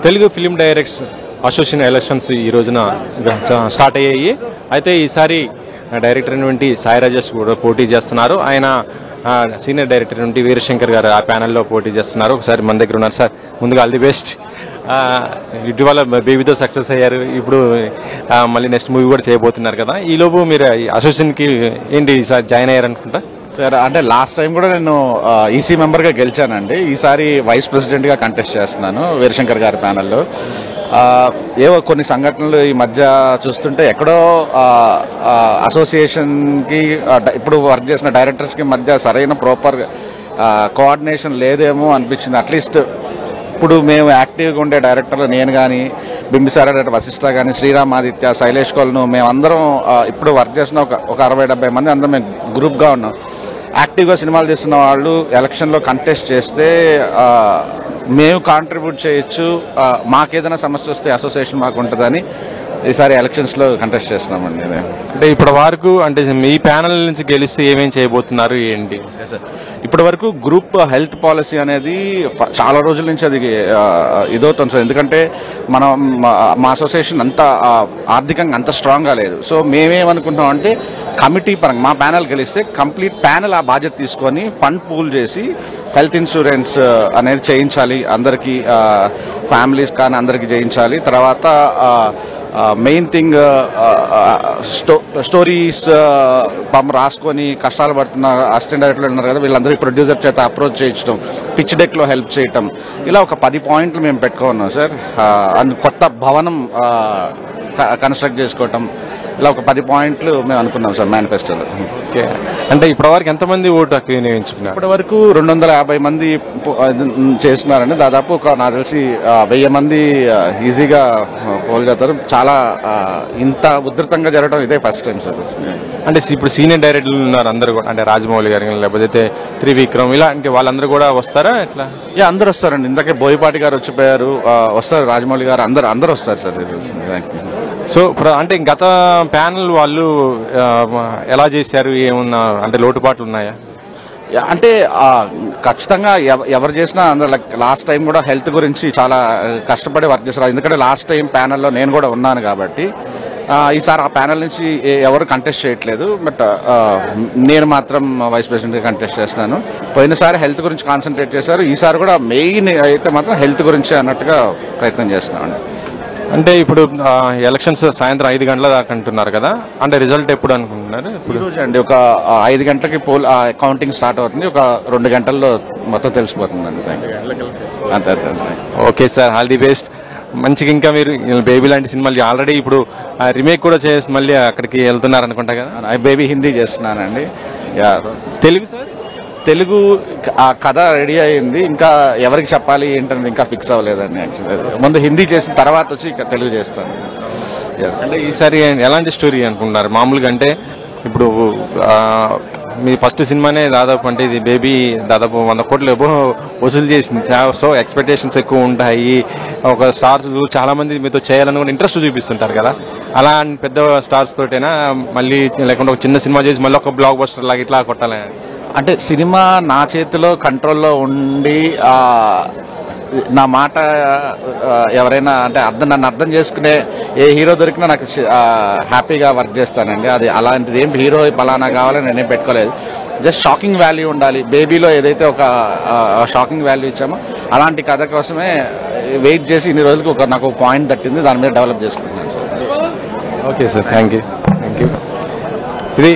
Telugu film directors association elections ఈ రోజున start అయ్యాయి. అయితే ఈసారి డైరెక్టర్ అయినటువంటి సాయి రాజేష్ కూడా పోటీ చేస్తున్నారు. ఆయన సీనియర్ డైరెక్టర్ నుండి వీరశంకర్ గారు ఆ ప్యానెల్లో పోటీ చేస్తున్నారు. ఒకసారి మన దగ్గర ఉన్నారు. సార్, ముందుగా ఆల్ ది బెస్ట్. ఇటీవల బేబీతో సక్సెస్ అయ్యారు, ఇప్పుడు మళ్ళీ నెక్స్ట్ మూవీ కూడా చేయబోతున్నారు కదా. ఈలోపు మీరు అసోసియేషన్కి ఏంటి ఈసారి జాయిన్ అయ్యారనుకుంటా? సార్, అంటే లాస్ట్ టైం కూడా నేను ఈసీ మెంబర్గా గెలిచానండి. ఈసారి వైస్ ప్రెసిడెంట్గా కంటెస్ట్ చేస్తున్నాను వీరశంకర్ గారి ప్యానెల్లో. ఏవో కొన్ని సంఘటనలు ఈ మధ్య చూస్తుంటే ఎక్కడో అసోసియేషన్కి ఇప్పుడు వర్క్ చేసిన డైరెక్టర్స్కి మధ్య సరైన ప్రాపర్ కోఆర్డినేషన్ లేదేమో అనిపించింది. అట్లీస్ట్ ఇప్పుడు మేము యాక్టివ్గా ఉండే డైరెక్టర్లు, నేను కానీ, బింబిసార డైరెక్టర్ వశిష్ఠ కానీ, శ్రీరామ్ ఆదిత్య, శైలేష్ కోల్ను, మేమందరం ఇప్పుడు వర్క్ చేసిన ఒక 60-70 మంది అందరం మేము గ్రూప్గా ఉన్నాం. యాక్టివ్గా సినిమాలు చేస్తున్న వాళ్ళు ఎలక్షన్లో కంటెస్ట్ చేస్తే మేము కాంట్రిబ్యూట్ చేయొచ్చు, మాకేదైనా సమస్య వస్తే అసోసియేషన్ మాకు ఉంటుందని ఈసారి ఎలక్షన్స్లో కంటెస్ట్ చేస్తున్నామండి. అంటే ఇప్పటి వరకు అంటే మీ ప్యానల్ నుంచి గెలిస్తే ఏమేమి చేయబోతున్నారు ఏంటి? ఇప్పటి వరకు గ్రూప్ హెల్త్ పాలసీ అనేది చాలా రోజుల నుంచి అది ఇదవుతుంది సార్. ఎందుకంటే మనం మా అసోసియేషన్ అంత ఆర్థికంగా అంత స్ట్రాంగ్గా లేదు. సో మేమేమనుకుంటున్నాం అంటే కమిటీ పరంగా మా ప్యానల్ గెలిస్తే కంప్లీట్ ప్యానల్ ఆ బాధ్యత తీసుకొని ఫండ్ పూల్ చేసి హెల్త్ ఇన్సూరెన్స్ అనేది చేయించాలి, అందరికీ ఫ్యామిలీస్ కానీ అందరికీ చేయించాలి. తర్వాత మెయిన్ థింగ్ స్టోరీస్ రాసుకొని కష్టాలు పడుతున్న అసిస్టెంట్ డైరెక్టర్లు ఉన్నారు కదా, వీళ్ళందరూ ప్రొడ్యూసర్ చేత అప్రోచ్ చేయించడం, పిచ్ డెక్లో హెల్ప్ చేయటం, ఇలా ఒక 10 పాయింట్లు మేము పెట్టుకున్నాం సార్. కొత్త భవనం కన్స్ట్రక్ట్ చేసుకోవటం, ఇలా ఒక 10 పాయింట్లు మేము అనుకున్నాం సార్ మేనిఫెస్టోలో. ఓకే, అంటే ఇప్పటివరకు ఎంతమంది ఓటు హక్కు వినియోగించుకున్నారు? ఇప్పటి వరకు 250 మంది చేస్తున్నారండి. దాదాపు నాకు తెలిసి 1000 మంది ఈజీగా పోల్ చేస్తారు. చాలా ఇంత ఉధృతంగా జరగడం ఇదే ఫస్ట్ టైం సార్. అంటే ఇప్పుడు సీనియర్ డైరెక్టర్లు ఉన్నారు అందరూ కూడా, అంటే రాజమౌళి గారు లేకపోతే త్రివిక్రమ్ ఇలా, అంటే వాళ్ళందరూ కూడా వస్తారా ఎట్లా? అందరూ వస్తారండి. ఇందాకే బోయపాటి గారు వచ్చిపోయారు, వస్తారు. రాజమౌళి గారు అందరూ వస్తారు సార్. సో అంటే గత ప్యానల్ వాళ్ళు ఎలా చేశారు, ఏమున్నా అంటే లోటుపాట్లు ఉన్నాయా? అంటే ఖచ్చితంగా ఎవరు చేసినా అందరూ లాస్ట్ టైం కూడా హెల్త్ గురించి చాలా కష్టపడి వర్క్ చేస్తారు. ఎందుకంటే లాస్ట్ టైం ప్యానెల్లో నేను కూడా ఉన్నాను కాబట్టి. ఈసారి ఆ ప్యానెల్ నుంచి ఎవరు కంటెస్ట్ చేయట్లేదు, బట్ నేను మాత్రం వైస్ ప్రెసిడెంట్గా కంటెస్ట్ చేస్తున్నాను. పోయినసారి హెల్త్ గురించి కాన్సన్ట్రేట్ చేశారు, ఈసారి కూడా మెయిన్ అయితే మాత్రం హెల్త్ గురించి అన్నట్టుగా ప్రయత్నం చేస్తున్నామండి. అంటే ఇప్పుడు ఎలక్షన్స్ సాయంత్రం 5 గంటల దాకా అంటున్నారు కదా, అంటే రిజల్ట్ ఎప్పుడు అనుకుంటున్నారు? ఇప్పుడు అండి ఒక 5 గంటలకి పోల్ కౌంటింగ్ స్టార్ట్ అవుతుంది. ఒక 2 గంటల్లో మొత్తం తెలిసిపోతుందండి. అంతే. Okay sir, all the best. మంచిగా ఇంకా మీరు బేబీ లాంటి సినిమాలు ఆల్రెడీ ఇప్పుడు రీమేక్ కూడా చేసి మళ్ళీ అక్కడికి వెళ్తున్నారు అనుకుంటా కదా? బేబీ హిందీ చేస్తున్నానండి. తెలుగు సార్? తెలుగు ఆ కథ రెడీ అయింది, ఇంకా ఎవరికి చెప్పాలి ఏంటనేది ఇంకా ఫిక్స్ అవ్వలేదండి. యాక్చువల్లీ ముందు హిందీ చేసిన తర్వాత వచ్చి ఇంకా తెలుగు చేస్తాను. అంటే ఈసారి ఎలాంటి స్టోరీ అనుకుంటున్నారు మామూలుగా? అంటే ఇప్పుడు మీ ఫస్ట్ సినిమానే దాదాపు, అంటే ఇది బేబీ దాదాపు 100 కోట్లు వసూలు చేసింది. సో ఎక్స్పెక్టేషన్స్ ఎక్కువ ఉంటాయి. ఒక స్టార్స్ చాలా మంది మీతో చేయాలని కూడా ఇంట్రెస్ట్ చూపిస్తుంటారు కదా, అలా పెద్ద స్టార్స్ తోటైనా మళ్ళీ లేకుండా ఒక చిన్న సినిమా చేసి మళ్ళీ ఒక బ్లాక్ బస్టర్ లాగా ఇట్లా కొట్టాలని? అంటే సినిమా నా చేతిలో కంట్రోల్లో ఉండి నా మాట ఎవరైనా అంటే నన్ను అర్థం చేసుకునే ఏ హీరో దొరికినా నాకు హ్యాపీగా వర్క్ చేస్తానండి. అది అలాంటిది ఏం హీరో పలానా కావాలని నేనేం పెట్టుకోలేదు. జస్ట్ షాకింగ్ వాల్యూ ఉండాలి. బేబీలో ఏదైతే ఒక షాకింగ్ వాల్యూ ఇచ్చామో అలాంటి కథ కోసమే వెయిట్ చేసి ఇన్ని రోజులకు నాకు ఒక పాయింట్ తట్టింది, దాని మీద డెవలప్ చేసుకుంటున్నాను sir. Okay sir, thank you. ఇది